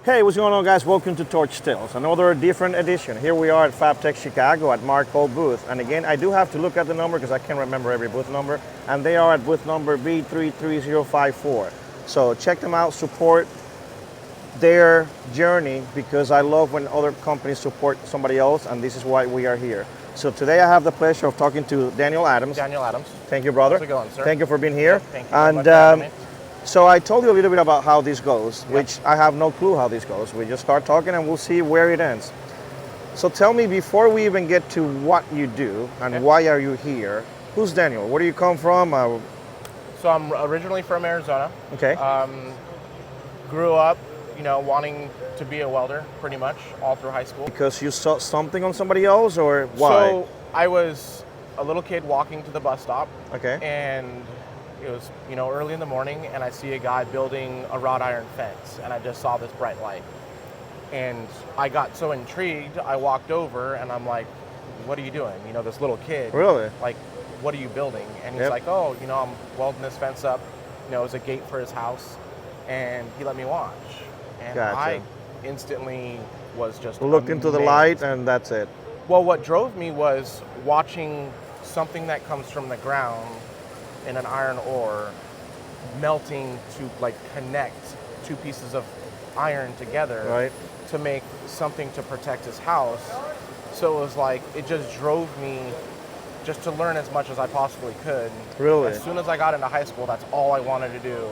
Hey, what's going on, guys? Welcome to TorchTales, another different edition. Here we are at FABTECH Chicago at Markal booth. And again, I do have to look at the number because I can't remember every booth number. And they are at booth number B33054. So check them out, support their journey, because I love when other companies support somebody else, and this is why we are here. So today I have the pleasure of talking to Daniel Adams. Daniel Adams. Thank you, brother. How's it going, sir? Thank you for being here. Thank you very much for having me. So I told you a little bit about how this goes, which I have no clue how this goes. We just start talking and we'll see where it ends. So tell me, before we even get to what you do and why are you here, who's Daniel? Where do you come from? So I'm originally from Arizona. Okay. Grew up, wanting to be a welder pretty much all through high school. Because you saw something on somebody else, or why? So I was a little kid walking to the bus stop. Okay. And it was, early in the morning, and I see a guy building a wrought iron fence, and I just saw this bright light. And I got so intrigued, I walked over, and I'm like, what are you doing? This little kid. Really? Like, what are you building? And he's like, oh, I'm welding this fence up. It was a gate for his house, and he let me watch. And Gotcha. I instantly was just Looked into the light, and that's it. Well, what drove me was watching something that comes from the ground in an iron ore melting to connect two pieces of iron together to make something to protect his house. So it was like, it just drove me just to learn as much as I possibly could. Really? As soon as I got into high school, that's all I wanted to do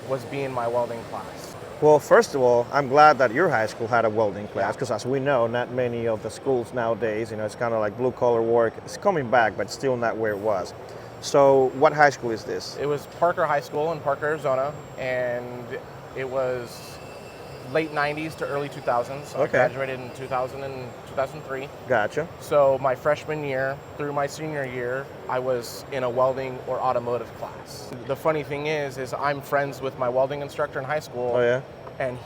was be in my welding class. Well, first of all, I'm glad that your high school had a welding class, because as we know, not many of the schools nowadays, it's kind of like blue collar work. It's coming back, but still not where it was. So what high school is this? It was Parker High School in Parker, Arizona, and it was late 90s to early 2000s. I graduated in 2000 and 2003. Gotcha. So my freshman year through my senior year, I was in a welding or automotive class. The funny thing is I'm friends with my welding instructor in high school. Oh, yeah? And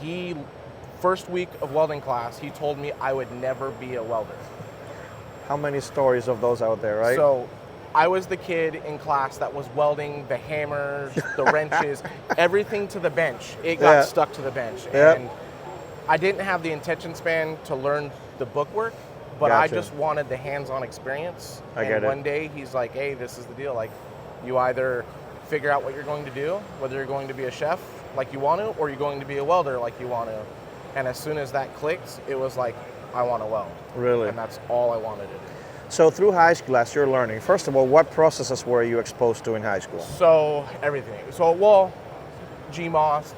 first week of welding class, he told me I would never be a welder. How many stories of those out there, right? So I was the kid in class that was welding the hammers, the wrenches, everything to the bench. It got stuck to the bench. And I didn't have the attention span to learn the book work, but I just wanted the hands-on experience. And one day he's like, hey, this is the deal. Like, you either figure out what you're going to do, whether you're going to be a chef like you want to, or you're going to be a welder like you want to. And as soon as that clicked, it was like, I want to weld. Really? And that's all I wanted to do. So through high school, as you're learning, first of all, what processes were you exposed to in high school? So everything. So, GMOS,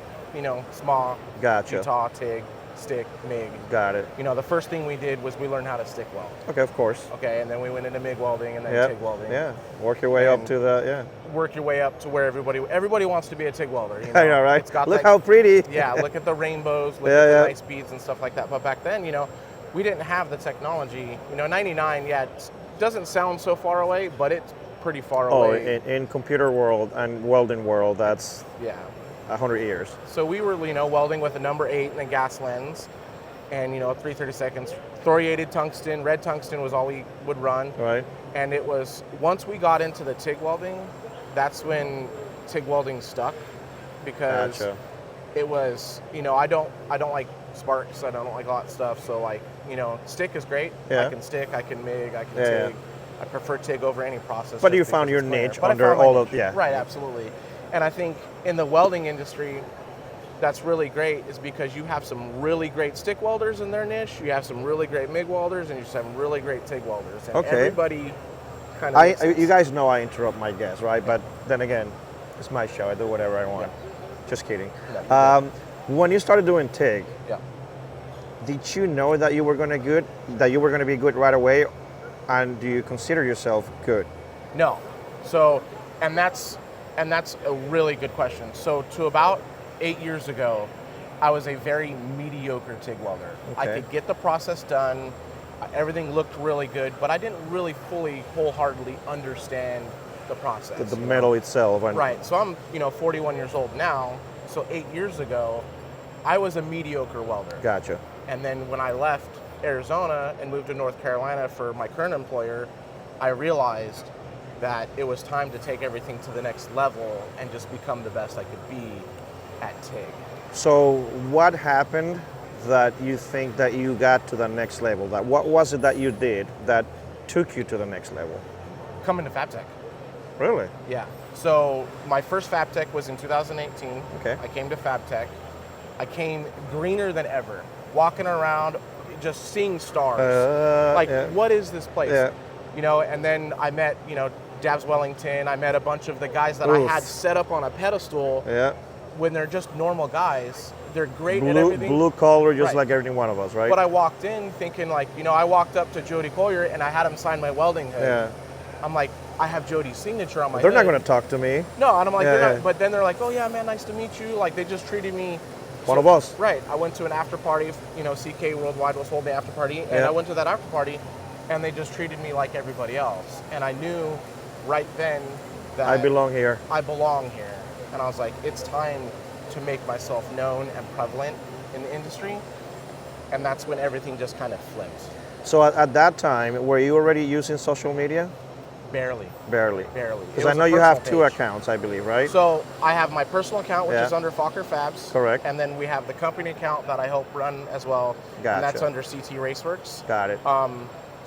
SMA, Gotcha. Utah, TIG, stick, MIG. Got it. The first thing we did was we learned how to stick weld. Okay, of course. Okay, and then we went into MIG welding and then TIG welding. Yeah, work your way up to the, Work your way up to where everybody wants to be a TIG welder. I know, right? It's got look how pretty. Yeah, look at the rainbows, look at the nice beads and stuff like that. But back then, we didn't have the technology. 99, it doesn't sound so far away, but it's pretty far away. In computer world and welding world, that's 100 years. So we were, welding with a number 8 and a gas lens, and 330 seconds, thoriated tungsten, red tungsten was all we would run. Right. And it was, once we got into the TIG welding, that's when TIG welding stuck, because it was, I don't like sparks, I don't like a lot of stuff, so stick is great. I can stick, I can MIG, I can TIG. I prefer TIG over any process. But you found your niche under all of, Right, absolutely. And I think in the welding industry, that's really great, is because you have some really great stick welders in their niche, you have some really great MIG welders, and you just have really great TIG welders. And everybody kind of... You guys know I interrupt my guests, right? But then again, it's my show, I do whatever I want. Just kidding. When you started doing TIG, did you know that you were going to be good right away, and do you consider yourself good? No. So, and that's a really good question. So, to about 8 years ago, I was a very mediocre TIG welder. I could get the process done. Everything looked really good, but I didn't really fully, wholeheartedly understand the process. The metal itself. Right. So I'm, 41 years old now. So 8 years ago, I was a mediocre welder. Gotcha. And then when I left Arizona and moved to North Carolina for my current employer, I realized that it was time to take everything to the next level and just become the best I could be at TIG. So what happened that you think that you got to the next level? That what was it that you did that took you to the next level? Coming to FABTECH. Really? Yeah. So my first FABTECH was in 2018. Okay. I came to FABTECH. I came greener than ever, walking around, just seeing stars. What is this place? Yeah. You know, and then I met, you know, Dabs Wellington. I met a bunch of the guys that I had set up on a pedestal. Yeah. When they're just normal guys, they're great at everything. Blue collar, just Right. like every one of us, right? But I walked in thinking like, you know, I walked up to Jody Collier and I had him sign my welding hood. Yeah. I'm like, I have Jody's signature on my They're hood. not going to talk to me. No, and I'm like, Yeah, they're not, yeah. but then they're like, oh yeah, man, nice to meet you. Like they just treated me. One of us. Right. I went to an after party, you know, CK Worldwide was holding the after party, and Yeah. I went to that after party, and they just treated me like everybody else. And I knew right then that I belong here. I belong here. And I was like, it's time to make myself known and prevalent in the industry. And that's when everything just kind of flipped. So at that time, were you already using social media? Barely. Barely. Barely. Because It I was know a you have personal two page. accounts, I believe, right? So I have my personal account, which Yeah. is under FockerFabs. Correct. And then we have the company account that I help run as well. Gotcha. And that's under CT Race Worx. Got it.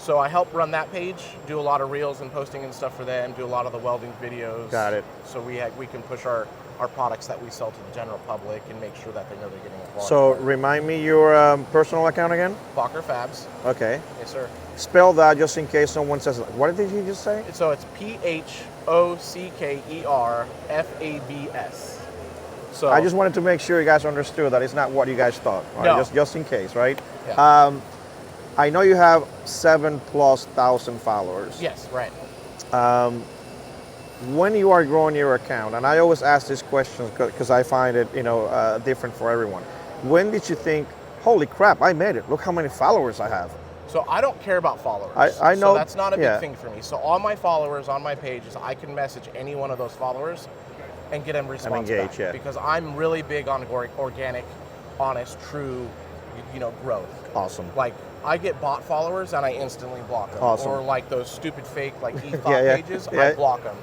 So I help run that page, do a lot of reels and posting and stuff for them, do a lot of the welding videos. Got it. So we can push our products that we sell to the general public and make sure that they know they're getting a quality. So remind me your personal account again? FockerFabs. Okay. Yes, sir. Spell that just in case someone says, what did he just say? So it's PHOCKERFABS. So I just wanted to make sure you guys understood that it's not what you guys thought. Right? No. Just in case, right? Yeah. I know you have 7,000+ followers. Yes, right. When you are growing your account, and I always ask this question because I find it, different for everyone. When did you think, holy crap, I made it. Look how many followers I have. So I don't care about followers. I know. So that's not a big yeah. thing for me. So all my followers on my pages, I can message any one of those followers and get them response engage, back. yeah. Because I'm really big on organic, honest, true, growth. Awesome. Like I get bot followers and I instantly block them. Awesome. Or like those stupid fake like e-thought Yeah, yeah. pages, Yeah. I block them.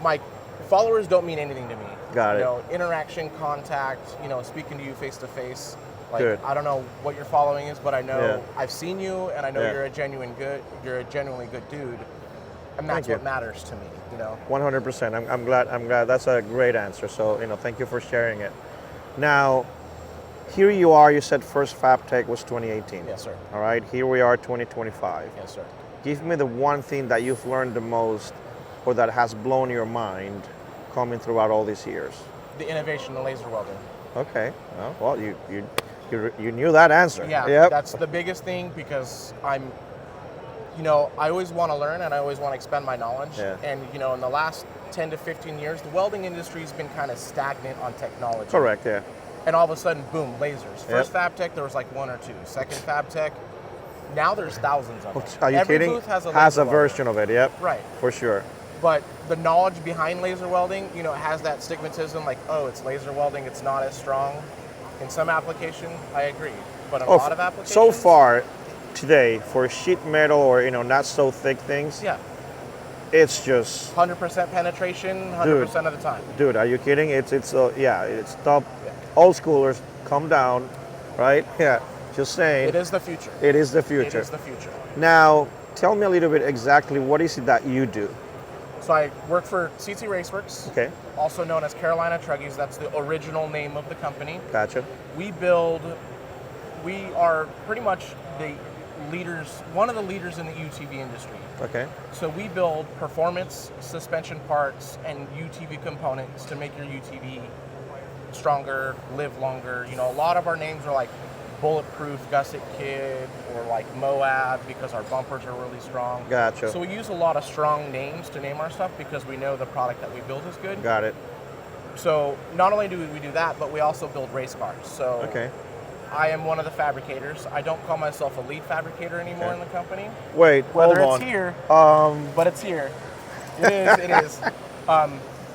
My followers don't mean anything to me. Got it. Interaction, contact, speaking to you face to face. Like Good. I don't know what your following is, but I know Yeah. I've seen you and I know Yeah. you're a genuinely good dude. And that's Thank you. what matters to me, 100%. I'm glad. That's a great answer. So, thank you for sharing it. Now, here you are. You said first FABTECH was 2018. Yes, sir. All right. Here we are, 2025. Yes, sir. Give me the one thing that you've learned the most, or that has blown your mind, coming throughout all these years. The innovation in laser welding. Okay. Well, you knew that answer. Yeah, Yep. that's the biggest thing because I always want to learn and I always want to expand my knowledge. Yeah. And, in the last 10 to 15 years, the welding industry has been kind of stagnant on technology. Correct. Yeah. And all of a sudden, boom, lasers. First FABTECH, there was like one or two. Second FABTECH, now there's thousands of them. Are you Every kidding? booth has a has laser a welder. version of it. Yep. Right. For sure. But the knowledge behind laser welding, it has that stigmatism like, oh, it's laser welding, it's not as strong. In some application, I agree. But in a lot of applications... So far, today, for sheet metal or, not so thick things, Yeah. it's just... 100% penetration, 100% of the time. Dude, are you kidding? It's top. Yeah. Old schoolers, come down, right? Yeah, just saying. It is the future. It is the It future. is the future. Now, tell me a little bit exactly what is it that you do? So I work for CT Race Worx, Okay, also known as Carolina Truggies. That's the original name of the company. gotcha. We are pretty much the leaders, one of the leaders in the UTV industry. Okay, So we build performance suspension parts and UTV components to make your UTV stronger, live longer. A lot of our names are like Bulletproof Gusset Kid or like Moab because our bumpers are really strong. gotcha. So we use a lot of strong names to name our stuff because we know the product that we build is good. Got it. So not only do we do that, but we also build race cars. So Okay. I am one of the fabricators. I don't call myself a lead fabricator anymore in the company. Wait, Whether hold it's on. here, but it's here. It is.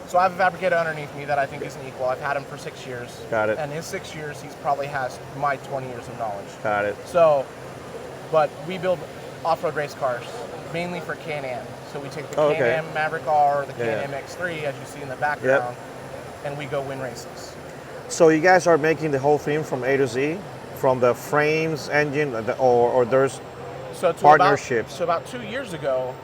So I have a fabricator underneath me that I think is an equal. I've had him for 6 years. Got it. And his 6 years, he's probably has my 20 years of knowledge. Got it. So, but we build off-road race cars, mainly for Can-Am. So we take the Okay. Can-Am Maverick R, the Yeah. Can-Am X3, as you see in the background, and we go win races. So you guys are making the whole thing from A to Z, from the frames, engine, or there's So to partnerships? About 2 years ago,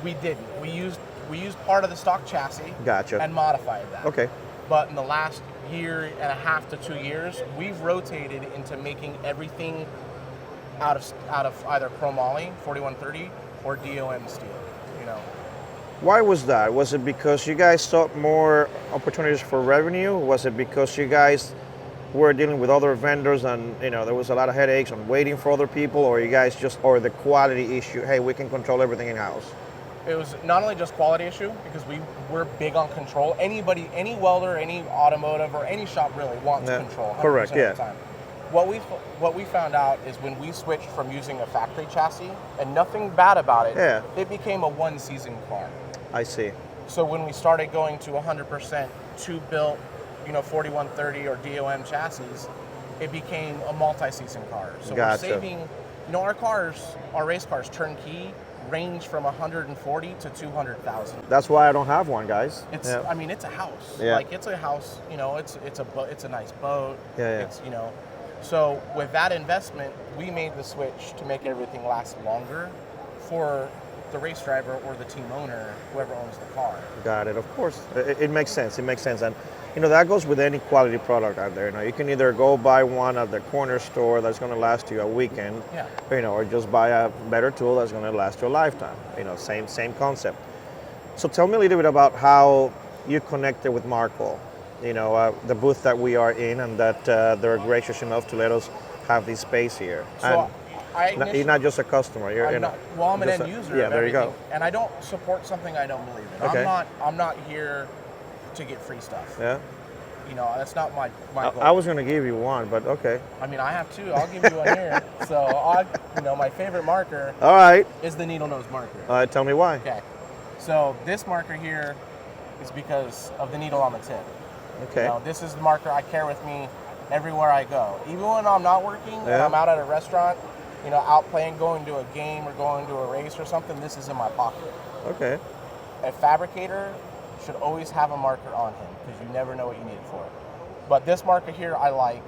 we didn't. We used part of the stock chassis. Gotcha. And modified that. Okay. But in the last year and a half to 2 years, we've rotated into making everything out of either chromoly 4130 or DOM steel. You know. Why was that? Was it because you guys saw more opportunities for revenue? Was it because you guys were dealing with other vendors and there was a lot of headaches on waiting for other people, or you guys or the quality issue? Hey, we can control everything in house. It was not only just quality issue, because we're big on control. Anybody, any welder, any automotive, or any shop really wants control. 100% Correct. Yeah. Of the time. What we found out is when we switched from using a factory chassis, and nothing bad about it, it became a one-season car. I see. So when we started going to 100% two-built, 4130 or DOM chassis, it became a multi-season car. So Gotcha. we're saving, our race cars turnkey range from 140 to 200,000. That's why I don't have one, guys. I mean, it's a house. Yeah. Like, it's a house. It's a nice boat. Yeah. It's So with that investment, we made the switch to make everything last longer for the race driver or the team owner, whoever owns the car. Got it. Of course, it makes sense. It makes sense, and that goes with any quality product out there. You can either go buy one at the corner store that's going to last you a weekend, or just buy a better tool that's going to last you a lifetime. Same concept. So tell me a little bit about how you connected with Markal. The booth that we are in, and that they're gracious enough to let us have this space here. So you're not just a customer. I'm an end user. Yeah, of there you go. And I don't support something I don't believe in. Okay. I'm not here to get free stuff. Yeah. That's not my goal. I was going to give you one, but okay. I mean, I have two. I'll give you one here. So, my favorite marker. All right. Is the needle nose marker. Tell me why. Okay. So this marker here is because of the needle on the tip. Okay. This is the marker I carry with me everywhere I go. Even when I'm not working, and I'm out at a restaurant, out playing, going to a game or going to a race or something, this is in my pocket. Okay. A fabricator should always have a marker on him because you never know what you need it for. But this marker here I like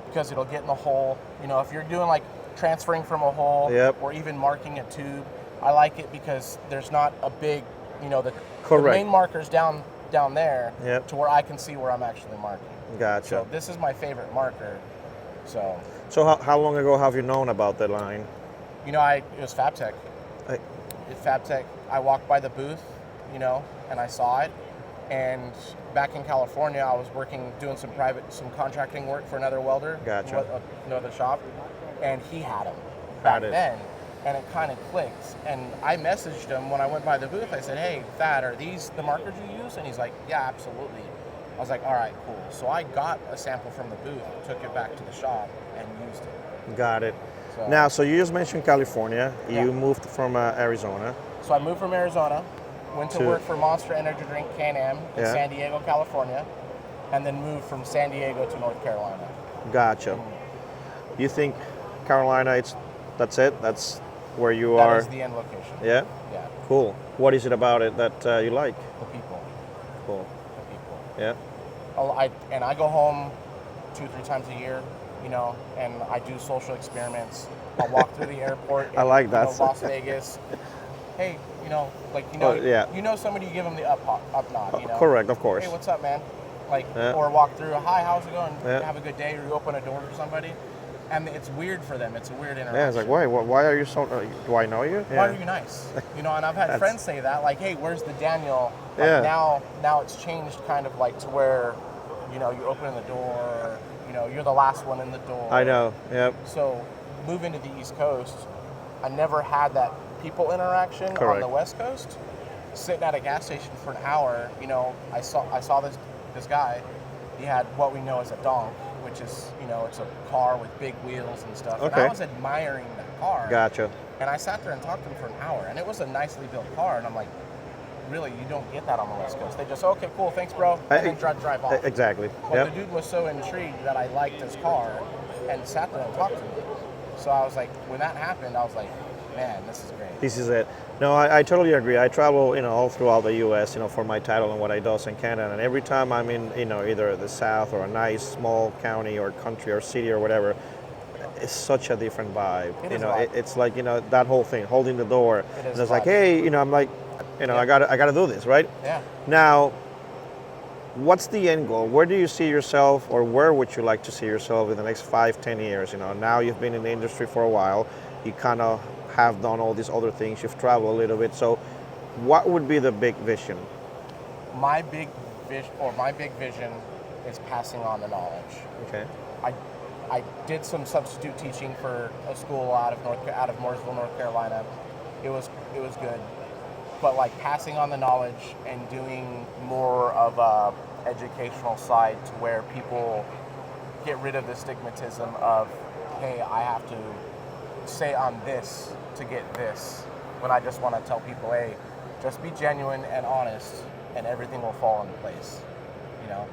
because it'll get in the hole. If you're doing like transferring from a hole or even marking a tube, I like it because there's not a big, the main marker's down there to where I can see where I'm actually marking. Gotcha. So this is my favorite marker. So how long ago have you known about the line? It was FABTECH. FABTECH. I walked by the booth, and I saw it. And back in California, I was doing some contracting work for another welder. Gotcha. Another shop, and he had them back then. And it kind of clicked. And I messaged him when I went by the booth. I said, "Hey, Thad, are these the markers you use?" And he's like, "Yeah, absolutely." I was like, "All right, cool." So I got a sample from the booth, took it back to the shop, and used it. Got it. So you just mentioned California. You moved from Arizona. So I moved from Arizona, went to work for Monster Energy Drink Can-Am in San Diego, California, and then moved from San Diego to North Carolina. Gotcha. You think Carolina, that's it? That's where you are? That is the end location. Yeah? Yeah. Cool. What is it about it that you like? The people. Cool. The people. Yeah. I go home 2-3 times a year, and I do social experiments. I'll walk through the airport in I like that. Las Vegas. Hey, somebody, you give them the up nod, Correct, of course. Hey, what's up, man? Or walk through, hi, how's it going? Have a good day, or you open a door for somebody. And it's weird for them. It's a weird interaction. Yeah, it's like, why are you so, do I know you? Why are you nice? And I've had friends say that, like, hey, where's the Daniel? Now it's changed kind of like to where, you open the door, you're the last one in the door. I know, yep. So moving to the East Coast, I never had that people interaction on the West Coast. Sitting at a gas station for an hour, I saw this guy. He had what we know as a donk, which is, it's a car with big wheels and stuff. Okay. And I was admiring that car. Gotcha. And I sat there and talked to him for an hour, and it was a nicely built car. And I'm like, really, you don't get that on the West Coast. They just, okay, cool, thanks, bro, and then drive off. Exactly. But the dude was so intrigued that I liked his car and sat there and talked to me. So I was like, when that happened, I was like, man, this is great. This is it. No, I totally agree. I travel, all throughout the U.S., for my title and what I do in Canada. And every time I'm in, either the South or a nice small county or country or city or whatever, it's such a different vibe. It You is know, a vibe. it's like, you know, that whole thing, holding the door. It is And a it's like, vibe. hey, you know, I'm like, you know, Yeah. I gotta do this, right? Yeah. Now, what's the end goal? Where do you see yourself, or where would you like to see yourself in the next 5, 10 years? You know, now you've been in the industry for a while. You kind of have done all these other things. You've traveled a little bit. So, what would be the big vision? My big vision is passing on the knowledge. Okay. I did some substitute teaching for a school out of Mooresville, North Carolina. It was good, but like passing on the knowledge and doing more of a educational side to where people get rid of the stigmatism of, hey, I have to say I'm this to get this, when I just want to tell people, hey, just be genuine and honest, and everything will fall into place. You know.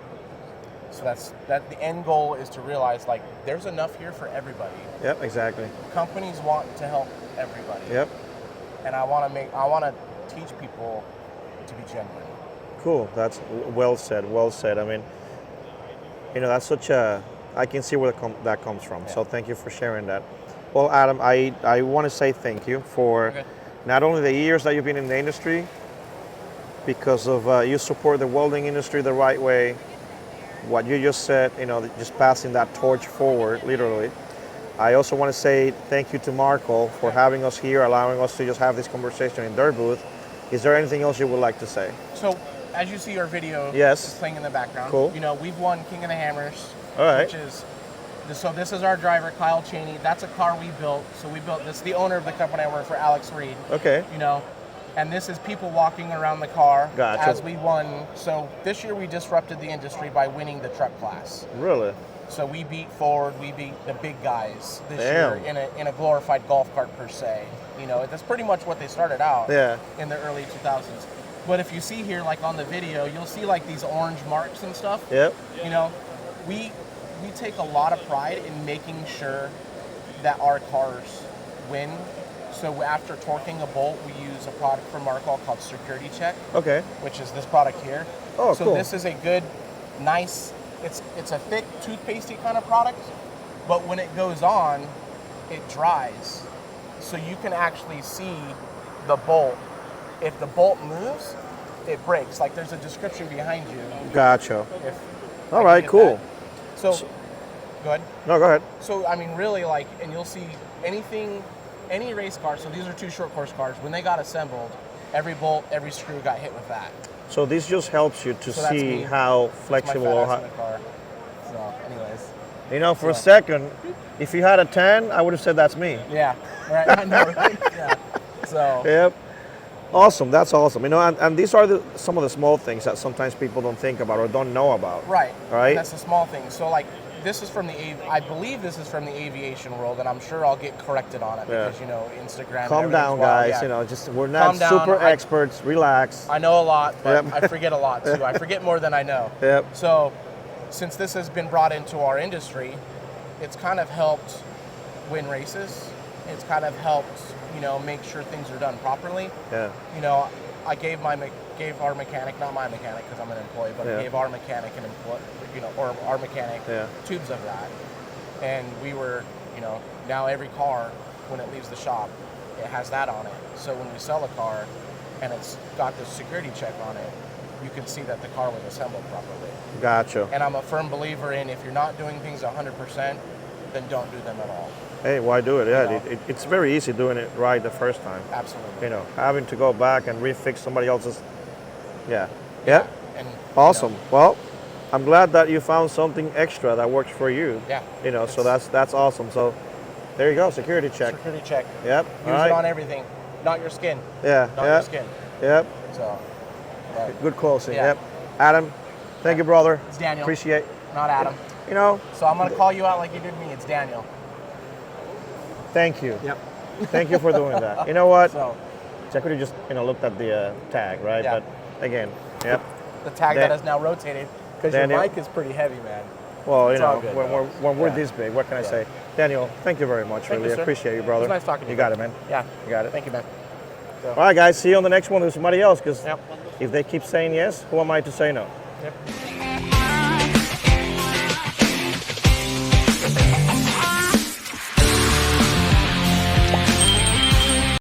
So that the end goal is to realize, like, there's enough here for everybody. Yep, exactly. Companies want to help everybody. Yep. And I want to teach people to be genuine. Cool. That's well said. Well said. I mean, you know, that's such a, I can see where that comes from. Yeah. So thank you for sharing that. Well, Adam, I want to say thank you for Okay. not only the years that you've been in the industry, because of you support the welding industry the right way. What you just said, you know, just passing that torch forward, literally. I also want to say thank you to Markal for having us here, allowing us to just have this conversation in their booth. Is there anything else you would like to say? So, as you see our video Yes. is playing in the background, Cool. you know, we've won King of the Hammers, All right. which is, so this is our driver, Kyle Cheney. That's a car we built. So we built this, the owner of the company I work for, Alex Reed. Okay. You know, and this is people walking around the car Gotcha. as we won. So this year we disrupted the industry by winning the truck class. Really? So we beat Ford, we beat the big guys this Damn. year in a glorified golf cart per se. You know, that's pretty much what they started out Yeah. in the early 2000s. But if you see here, like on the video, you'll see like these orange marks and stuff. Yep. You know, we take a lot of pride in making sure that our cars win. So after torquing a bolt, we use a product from Markal called Security Check, Okay. which is this product here. Oh, so cool. this is a good, nice, it's a thick toothpastey kind of product, but when it goes on, it dries. So you can actually see the bolt. If the bolt moves, it breaks. Like there's a description behind you. Gotcha. If All I right, can get cool. that. So, go ahead. No, go ahead. So, I mean, really, like, and you'll see any race car, so these are 2 short course cars, when they got assembled, every bolt, every screw got hit with that. So this just helps you to So that's see me. how That's my flexible fat or ass how, in the car. So, anyways. you know, for a So- second, if you had a 10, I would have said that's me. Yeah, right. I know, right? Yeah. So, Yep. Awesome. That's awesome. You know, and these are some of the small things that sometimes people don't think about or don't know about. right. Right. That's a small thing. So, like, this is from I believe this is from the aviation world, and I'm sure I'll get corrected on it Yeah. because, you know, Instagram. Calm and down, everything's wild. guys. Yeah. You know, just we're Calm not down. super experts. Relax. I know a lot, but Yep. I forget a lot too. I forget more than I know. Yep. So, since this has been brought into our industry, it's kind of helped win races. It's kind of helped, you know, make sure things are done properly. Yeah. You know, I gave our mechanic, not my mechanic because I'm an employee, but Yeah. I gave our mechanic or our mechanic Yeah. tubes of that. And we were, you know, now every car, when it leaves the shop, it has that on it. So when we sell a car and it's got the security check on it, you can see that the car was assembled properly. Gotcha. And I'm a firm believer in, if you're not doing things 100%, then don't do them at all. Hey, why do it? Yeah, You know? it's very easy doing it right the first time. Absolutely. You know, having to go back and refix somebody else's. Yeah. Yeah. And you Awesome. know, Well, I'm glad that you found something extra that works for you. Yeah. You know, so that's awesome. So there you go, security check. security check. Yep. Use All right. it on everything, not your skin. Yeah. Not your Yep. skin. Yep. So, but Good closing. Yeah. Yep. Adam, thank you, brother. it's Daniel, Appreciate. not Adam. You know, So I'm gonna call you out like you did me. It's Daniel. thank you. Yep. Thank you for doing that. You know what? So I could have just looked at the tag, right? Yeah. But again, yep. the tag Dan- that has now rotated because your Daniel. mic is pretty heavy, man. Well, It's all good, when though. we're Yeah. this big, what can I Yeah. say? Daniel, thank you very much. Thank Really you, sir. appreciate you, brother. It was nice talking to you. You got it, man. Yeah. You got it. Thank you, man. So, All right, guys. See you on the next one with somebody else. Because Yep. if they keep saying yes, who am I to say no? Yep.